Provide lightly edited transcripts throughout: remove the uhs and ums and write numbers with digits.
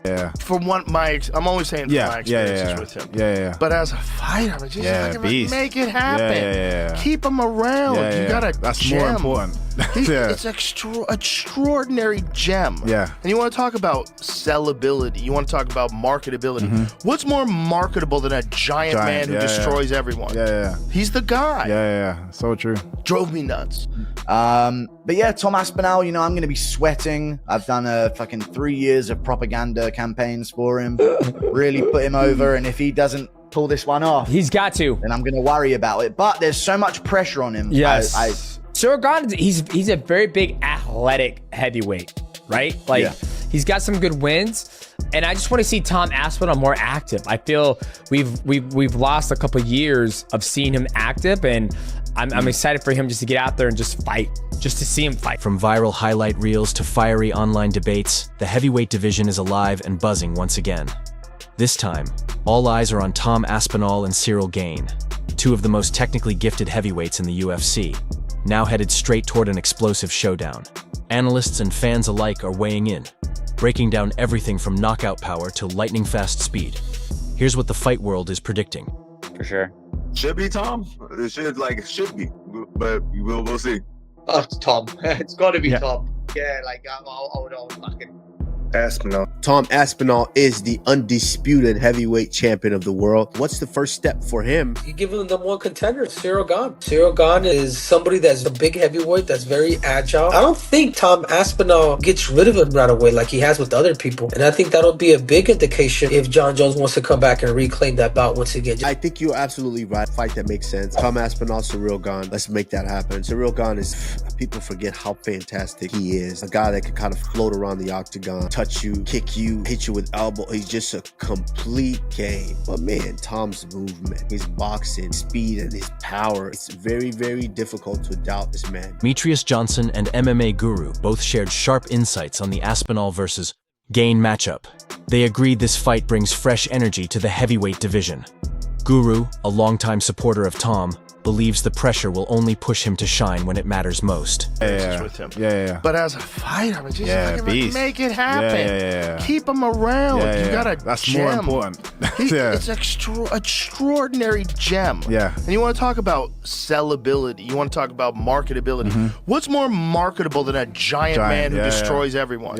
Yeah. I'm always saying from my experiences with him. Yeah. But as a fighter, I just make it happen. Yeah. Keep him around. You got a That's gem. more important. It's extraordinary gem. Yeah. And you want to talk about sellability. You want to talk about marketability. What's more marketable than a giant man who destroys everyone? Yeah. He's the guy. Yeah. So true. Drove me nuts. But yeah, Tom Aspinall, you know, I'm going to be sweating. I've done a fucking 3 years of propaganda campaigns for him. Really put him over. And if he doesn't pull this one off, he's got to. Then I'm going to worry about it. But there's so much pressure on him. Yes. Ciryl Gane, he's a very big athletic heavyweight, right? Like he's got some good wins. And I just want to see Tom Aspinall more active. I feel we've lost a couple years of seeing him active, and I'm excited for him just to get out there and just fight, just to see him fight. From viral highlight reels to fiery online debates, the heavyweight division is alive and buzzing once again. This time, all eyes are on Tom Aspinall and Ciryl Gane, two of the most technically gifted heavyweights in the UFC, now headed straight toward an explosive showdown. Analysts and fans alike are weighing in, breaking down everything from knockout power to lightning-fast speed. Here's what the fight world is predicting. For sure. Should be Tom. It should be, but we'll see. Oh, it's Tom. It's got to be Tom. Yeah, like I would fucking Aspinall. Tom Aspinall is the undisputed heavyweight champion of the world. What's the first step for him? You give him the one contender, Ciryl Gane. Ciryl Gane is somebody that's a big heavyweight, that's very agile. I don't think Tom Aspinall gets rid of him right away like he has with other people. And I think that'll be a big indication if John Jones wants to come back and reclaim that bout once again. I think you're absolutely right. Fight that makes sense. Tom Aspinall, Ciryl Gane. Let's make that happen. Ciryl Gane is, people forget how fantastic he is. A guy that can kind of float around the octagon, touch you, kick you, hit you with elbow. He's just a complete game. But man, Tom's movement, his boxing, speed, and his power, it's very, very difficult to doubt this man. Demetrius Johnson and MMA Guru both shared sharp insights on the Aspinall versus Gane matchup. They agreed this fight brings fresh energy to the heavyweight division. Guru, a longtime supporter of Tom, believes the pressure will only push him to shine when it matters most. With him. But as a fighter, I just make it happen. Keep him around. You got a That's gem. more important. It's extraordinary gem. And you want to talk about sellability. You want to talk about marketability. What's more marketable than a giant man who destroys everyone?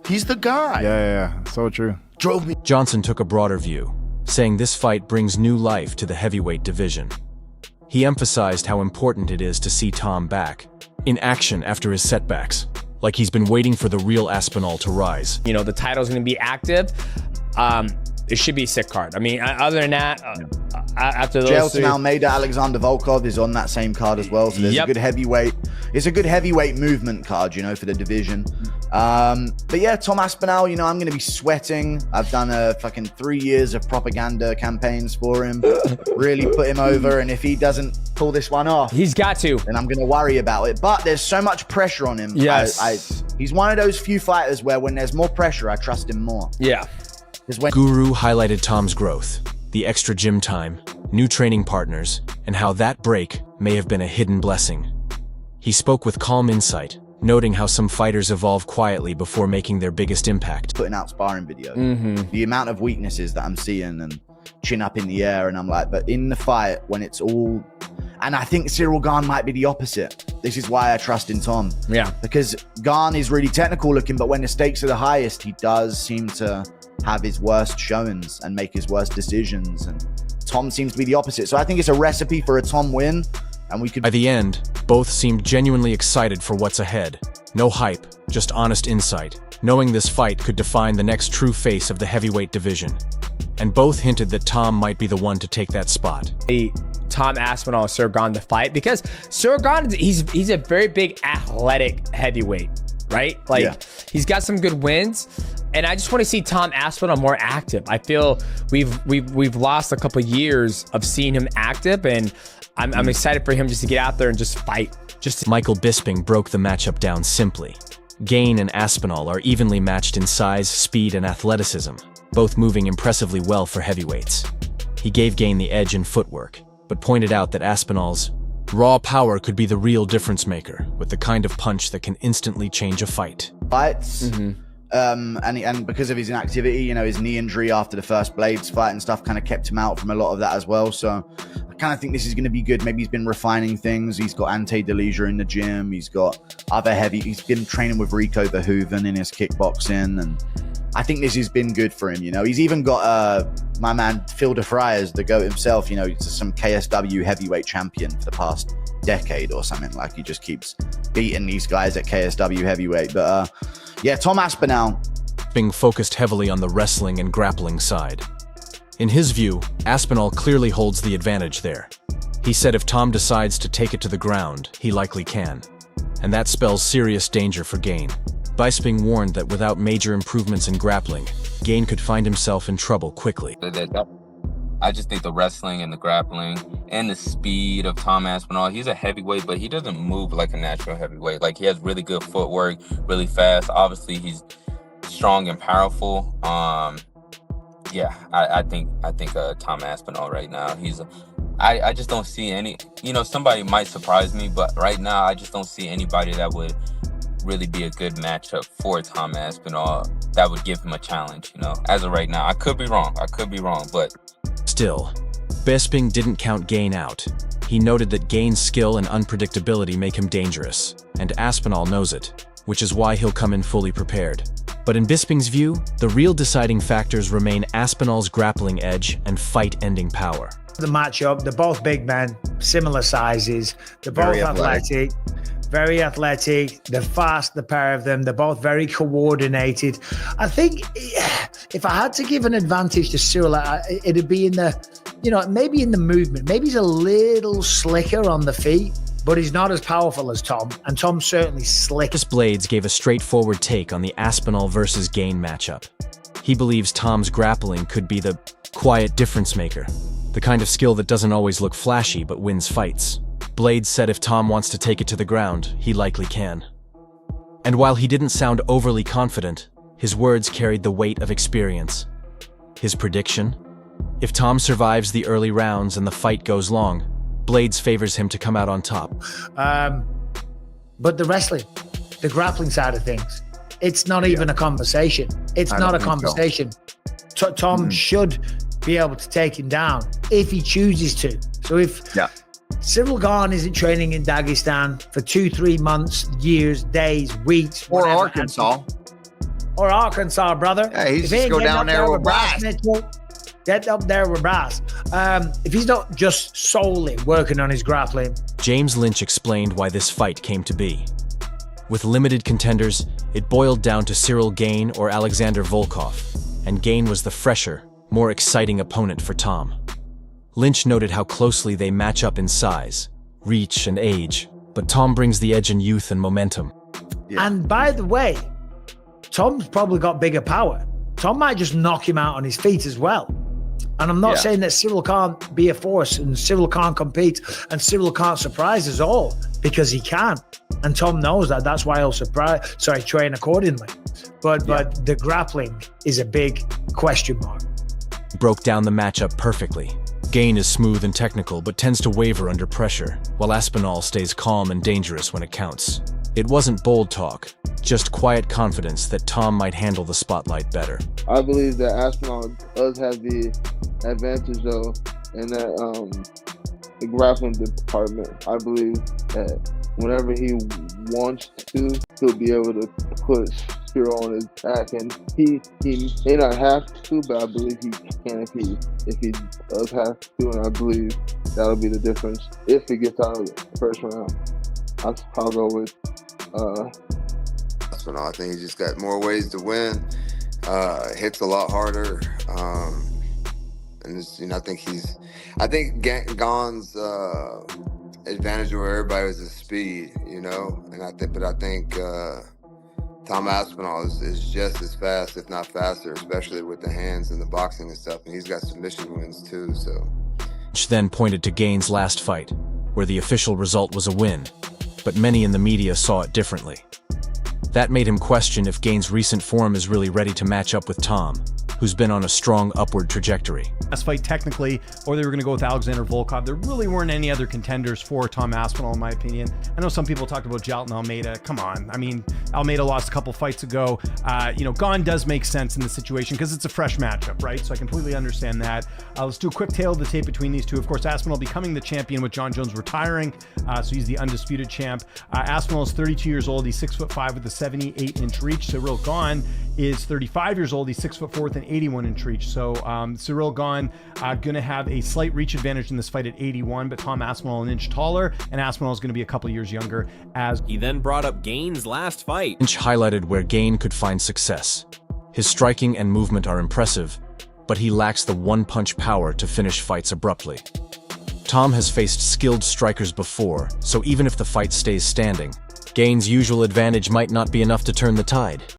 He's the guy. So true. Drove me. Johnson took a broader view, saying this fight brings new life to the heavyweight division. He emphasized how important it is to see Tom back, in action after his setbacks, like he's been waiting for the real Aspinall to rise. You know, the title's going to be active. It should be a sick card. I mean, other than that, after those Jailton Almeida, Alexander Volkov is on that same card as well. So there's a good heavyweight. It's a good heavyweight movement card, you know, for the division. But yeah, Tom Aspinall, you know, I'm going to be sweating. I've done a fucking 3 years of propaganda campaigns for him. Really put him over. And if he doesn't pull this one off, he's got to. Then I'm going to worry about it. But there's so much pressure on him. He's one of those few fighters where when there's more pressure, I trust him more. Guru highlighted Tom's growth, the extra gym time, new training partners, and how that break may have been a hidden blessing. He spoke with calm insight, noting how some fighters evolve quietly before making their biggest impact. Putting out sparring videos, the amount of weaknesses that I'm seeing and chin up in the air, and I'm like, but in the fight, when it's all... And I think Ciryl Gane might be the opposite. This is why I trust in Tom. Because Gane is really technical looking, but when the stakes are the highest, he does seem to have his worst showings and make his worst decisions. And Tom seems to be the opposite. So I think it's a recipe for a Tom win. And we could... By the end, both seemed genuinely excited for what's ahead. No hype, just honest insight, knowing this fight could define the next true face of the heavyweight division. And both hinted that Tom might be the one to take that spot. Tom Aspinall and Ciryl Gane to fight, because Ciryl Gane, he's a very big athletic heavyweight, right? Like he's got some good wins, and I just want to see Tom Aspinall more active. I feel we've lost a couple years of seeing him active, and I'm excited for him just to get out there and just fight. Michael Bisping broke the matchup down simply. Gane and Aspinall are evenly matched in size, speed, and athleticism, both moving impressively well for heavyweights. He gave Gane the edge in footwork, but pointed out that Aspinall's raw power could be the real difference maker, with the kind of punch that can instantly change a fight. Fights, And because of his inactivity, you know, his knee injury after the first Blades fight and stuff kind of kept him out from a lot of that as well. So I kind of think this is going to be good. Maybe he's been refining things. He's got Ante Delija in the gym. He's got other he's been training with Rico Verhoeven in his kickboxing. And I think this has been good for him. You know, he's even got my man Phil de Fries, the GOAT himself, you know, he's some KSW heavyweight champion for the past decade or something. Like, he just keeps beating these guys at KSW heavyweight. But yeah, Tom Aspinall being focused heavily on the wrestling and grappling side. In his view, Aspinall clearly holds the advantage there. He said if Tom decides to take it to the ground, he likely can. And that spells serious danger for Gane. Bisping warned that without major improvements in grappling, Gane could find himself in trouble quickly. I just think the wrestling and the grappling and the speed of Tom Aspinall, he's a heavyweight, but he doesn't move like a natural heavyweight. Like, he has really good footwork, really fast. Obviously, he's strong and powerful. Yeah, I think Tom Aspinall right now, I just don't see any, you know, somebody might surprise me, but right now I just don't see anybody that would really be a good matchup for Tom Aspinall that would give him a challenge, you know, as of right now. I could be wrong, but still, Bisping didn't count Gane out. He noted that Gane's skill and unpredictability make him dangerous, and Aspinall knows it, which is why he'll come in fully prepared. But in Bisping's view, the real deciding factors remain Aspinall's grappling edge and fight-ending power. The matchup, they're both big men, similar sizes, they're both athletic. Very athletic, they're fast, the pair of them. They're both very coordinated. I think if I had to give an advantage to Ciryl, it'd be in the, you know, maybe in the movement. Maybe he's a little slicker on the feet, but he's not as powerful as Tom, and Tom's certainly slick. Blades gave a straightforward take on the Aspinall versus Gane matchup. He believes Tom's grappling could be the quiet difference maker, the kind of skill that doesn't always look flashy but wins fights. Blades said if Tom wants to take it to the ground, he likely can. And while he didn't sound overly confident, his words carried the weight of experience. His prediction? If Tom survives the early rounds and the fight goes long, Blades favors him to come out on top. But the wrestling, the grappling side of things, it's not even a conversation. It's not a conversation. So. Tom should be able to take him down if he chooses to. So if Ciryl Gane isn't training in Dagestan for 2-3 months, years, days, weeks, or whatever, Arkansas. Or Arkansas, brother. Yeah, he's just go down there with brass. Get up there with brass. If he's not just solely working on his grappling. James Lynch explained why this fight came to be. With limited contenders, it boiled down to Ciryl Gane or Alexander Volkov, and Gane was the fresher, more exciting opponent for Tom. Lynch noted how closely they match up in size, reach, and age, but Tom brings the edge in youth and momentum. Yeah. And by the way, Tom's probably got bigger power. Tom might just knock him out on his feet as well. And I'm not saying that Ciryl can't be a force and Ciryl can't compete and Ciryl can't surprise us all, because he can. And Tom knows that. That's why he'll train accordingly. But the grappling is a big question mark. Broke down the matchup perfectly. Gane is smooth and technical, but tends to waver under pressure, while Aspinall stays calm and dangerous when it counts. It wasn't bold talk, just quiet confidence that Tom might handle the spotlight better. I believe that Aspinall does have the advantage, though, in that the grappling department. I believe that whenever he wants to, he'll be able to put Ciryl on his back, and he may not have to, but I believe he can if he does have to, and I believe that'll be the difference if he gets out of the first round. I'll go with Aspinall. I think he's just got more ways to win. Hits a lot harder, and it's, you know, I think Gane's advantage over everybody was his speed, you know, and I think Tom Aspinall is just as fast, if not faster, especially with the hands and the boxing and stuff, and he's got submission wins too. So, which then pointed to Gane's last fight, where the official result was a win, but many in the media saw it differently. That made him question if Gane's recent form is really ready to match up with Tom, who's been on a strong upward trajectory. Last fight technically, or they were going to go with Alexander Volkov. There really weren't any other contenders for Tom Aspinall, in my opinion. I know some people talked about Jailton Almeida. Come on. I mean, Almeida lost a couple fights ago. Gane does make sense in the situation because it's a fresh matchup, right? So I completely understand that. Let's do a quick tail of the tape between these two. Of course, Aspinall becoming the champion with John Jones retiring. So he's the undisputed champ. Aspinall is 32 years old. He's 6'5" with a 78-inch reach. Ciryl Gane is 35 years old. He's 6'4" with an 81-inch reach. So Ciryl Gane going to have a slight reach advantage in this fight at 81, but Tom Aspinall an inch taller, and Aspinall is going to be a couple years younger. As he then brought up Gane's last fight. Inch highlighted where Gane could find success. His striking and movement are impressive, but he lacks the one-punch power to finish fights abruptly. Tom has faced skilled strikers before, so even if the fight stays standing, Gane's usual advantage might not be enough to turn the tide.